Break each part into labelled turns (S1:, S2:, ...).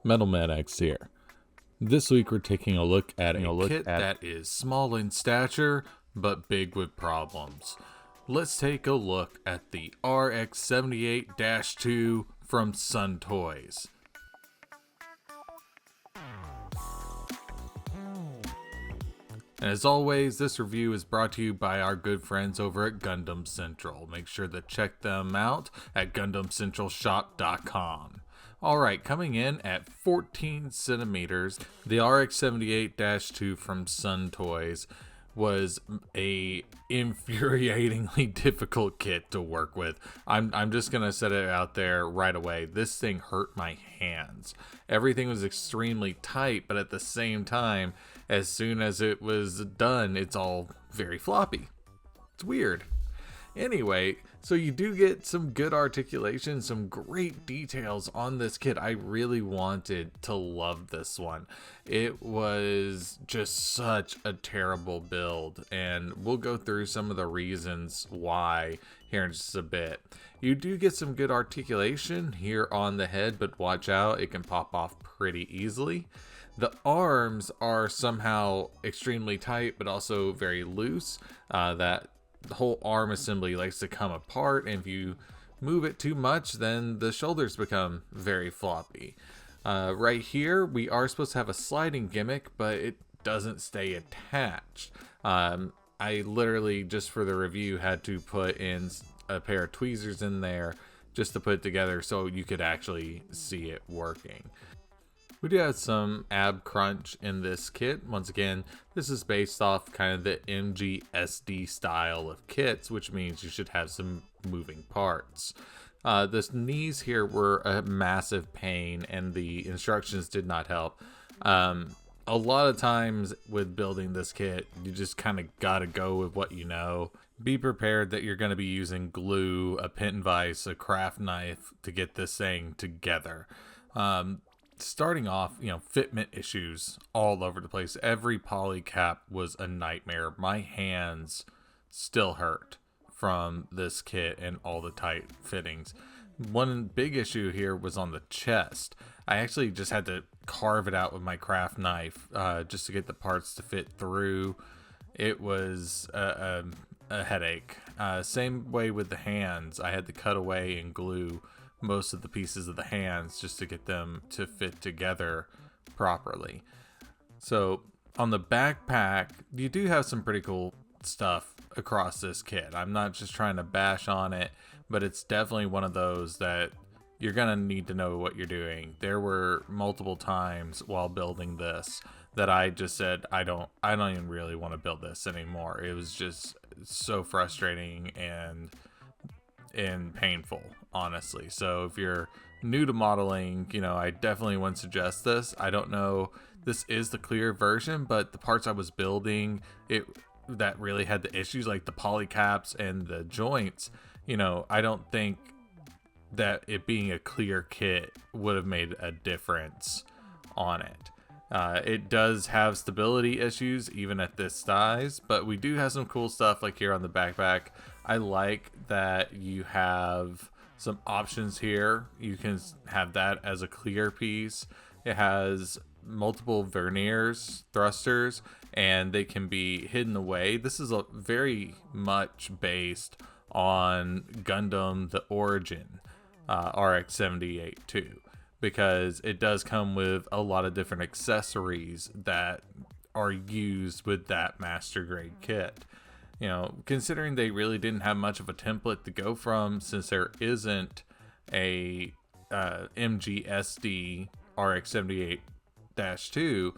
S1: MetalmanX here. This week we're taking a look at a
S2: kit that is small in stature but big with problems. Let's take a look at the RX78-2 from Sun Toys. And as always, this review is brought to you by our good friends over at Gundam Central. Make sure to check them out at GundamCentralShop.com. Alright, coming in at 14 centimeters, the RX78-2 from Sun Toys was a infuriatingly difficult kit to work with. I'm just gonna set it out there right away. This thing hurt my hands. Everything was extremely tight, but at the same time, as soon as it was done, it's all very floppy. It's weird. Anyway, so you do get some good articulation, some great details on this kit. I really wanted to love this one. It was just such a terrible build, and we'll go through some of the reasons why here in just a bit. You do get some good articulation here on the head, but watch out, it can pop off pretty easily. The arms are somehow extremely tight, but also very loose. The whole arm assembly likes to come apart, and if you move it too much, then the shoulders become very floppy. Right here, we are supposed to have a sliding gimmick, but it doesn't stay attached. I literally, just for the review, had to put in a pair of tweezers in there just to put it together so you could actually see it working. We do have some ab crunch in this kit. Once again, this is based off kind of the MGSD style of kits, which means you should have some moving parts. The knees here were a massive pain, and the instructions did not help. A lot of times with building this kit, you just kind of gotta go with what you know. Be prepared that you're going to be using glue, a pin vise, a craft knife to get this thing together. Starting off, fitment issues all over the place. Every poly cap was a nightmare. My hands still hurt from this kit and all the tight fittings. One big issue here was on the chest. I actually just had to carve it out with my craft knife just to get the parts to fit through. It was a headache. Same way with the hands. I had to cut away and glue most of the pieces of the hands just to get them to fit together properly. So on the backpack, you do have some pretty cool stuff across this kit. I'm not just trying to bash on it, but it's definitely one of those that you're gonna need to know what you're doing. There were multiple times while building this that I just said, I don't even really want to build this anymore. It was just so frustrating and painful, honestly. So if you're new to modeling, I definitely wouldn't suggest this. I don't know, this is the clear version, but the parts I was building that really had the issues, like the poly caps and the joints, I don't think that it being a clear kit would have made a difference on it. It does have stability issues even at this size, but we do have some cool stuff like here on the backpack. I like that you have some options here. You can have that as a clear piece. It has multiple verniers, thrusters, and they can be hidden away. This is a very much based on Gundam the Origin RX78-2, because it does come with a lot of different accessories that are used with that master grade kit. Considering they really didn't have much of a template to go from, since there isn't a MGSD RX78-2,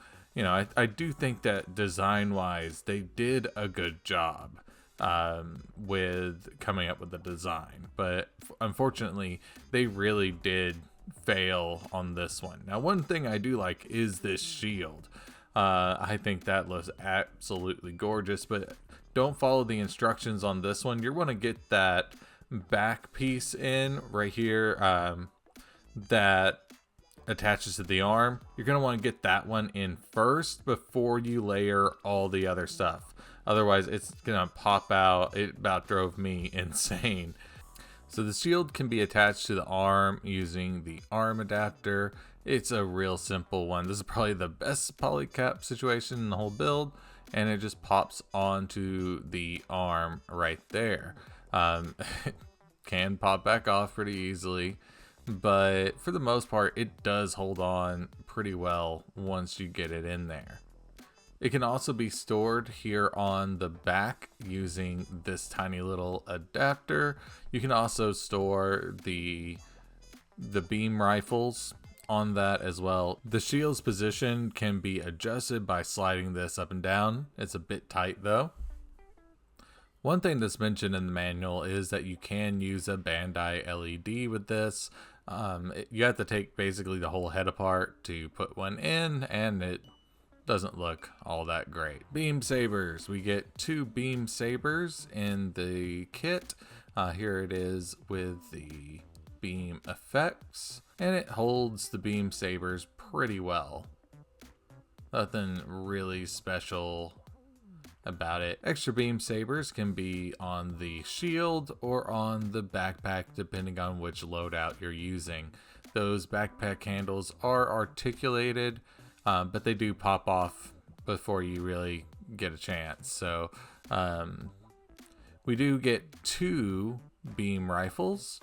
S2: I do think that design-wise, they did a good job with coming up with the design. But unfortunately, they really did fail on this one. Now, one thing I do like is this shield. I think that looks absolutely gorgeous, but don't follow the instructions on this one. You're going to get that back piece in right here that attaches to the arm. You're going to want to get that one in first before you layer all the other stuff. Otherwise, it's going to pop out. It about drove me insane. So the shield can be attached to the arm using the arm adapter. It's a real simple one. This is probably the best polycap situation in the whole build, and it just pops onto the arm right there. It can pop back off pretty easily, but for the most part it does hold on pretty well once you get it in there. It can also be stored here on the back using this tiny little adapter. You can also store the beam rifles on that as well. The shield's position can be adjusted by sliding this up and down. It's a bit tight though. One thing that's mentioned in the manual is that you can use a Bandai LED with this. You have to take basically the whole head apart to put one in, and it doesn't look all that great. Beam sabers. We get 2 beam sabers in the kit. Here it is with the beam effects, and it holds the beam sabers pretty well. Nothing really special about it. Extra beam sabers can be on the shield or on the backpack depending on which loadout you're using. Those backpack handles are articulated, but they do pop off before you really get a chance. So we do get 2 beam rifles.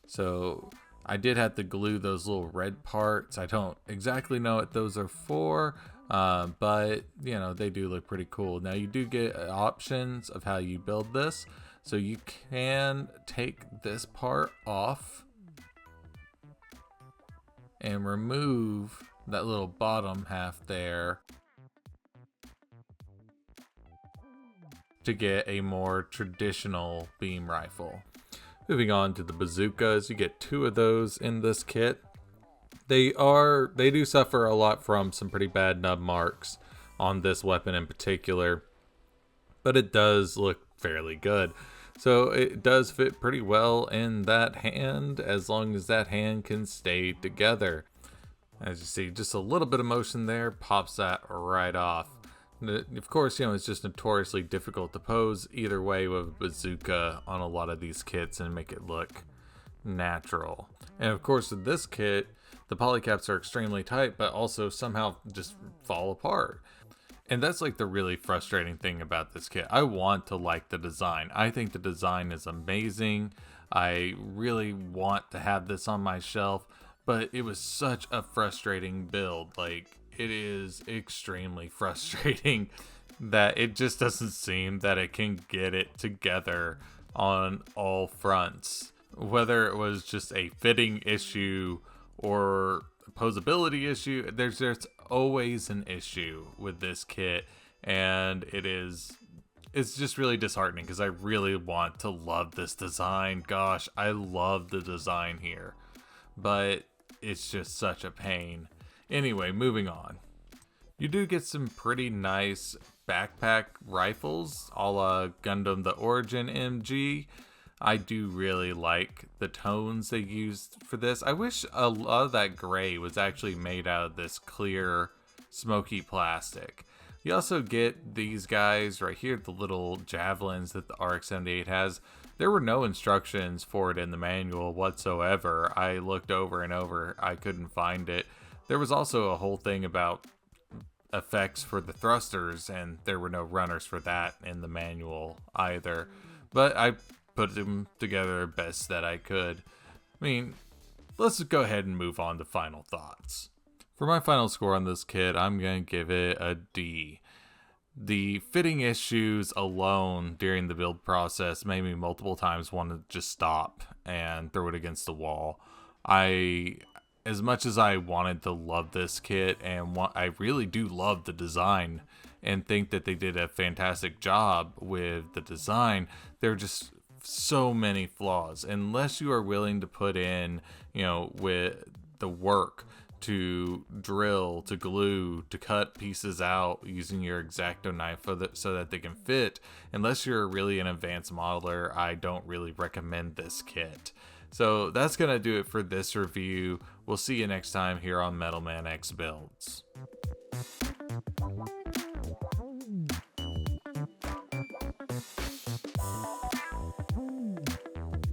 S2: So I did have to glue those little red parts. I don't exactly know what those are for, but you know, they do look pretty cool. Now you do get options of how you build this. So you can take this part off and remove that little bottom half there to get a more traditional beam rifle. Moving on to the bazookas, you get 2 of those in this kit. They do suffer a lot from some pretty bad nub marks on this weapon in particular, but it does look fairly good. So it does fit pretty well in that hand as long as that hand can stay together. As you see, just a little bit of motion there pops that right off. Of course, you know, it's just notoriously difficult to pose either way with a bazooka on a lot of these kits and make it look natural. And of course, with this kit, the polycaps are extremely tight, but also somehow just fall apart. And that's like the really frustrating thing about this kit. I want to like the design. I think the design is amazing. I really want to have this on my shelf, but it was such a frustrating build. Like, it is extremely frustrating that it just doesn't seem that it can get it together on all fronts. Whether it was just a fitting issue or a posability issue, there's always an issue with this kit, and it's just really disheartening because I really want to love this design. Gosh, I love the design here, but it's just such a pain. Anyway, moving on. You do get some pretty nice backpack rifles a la Gundam the Origin MG. I do really like the tones they used for this. I wish a lot of that gray was actually made out of this clear, smoky plastic. You also get these guys right here, the little javelins that the RX78 has. There were no instructions for it in the manual whatsoever. I looked over and over. I couldn't find it. There was also a whole thing about effects for the thrusters, and there were no runners for that in the manual either. But I put them together best that I could. I mean, let's go ahead and move on to final thoughts. For my final score on this kit, I'm going to give it a D. The fitting issues alone during the build process made me multiple times want to just stop and throw it against the wall. As much as I wanted to love this kit, and I really do love the design and think that they did a fantastic job with the design, there are just so many flaws. Unless you are willing to put in, you know, with the work to drill, to glue, to cut pieces out using your X-Acto knife so that they can fit, unless you're really an advanced modeler, I don't really recommend this kit. So that's going to do it for this review. We'll see you next time here on MetalmanX Builds.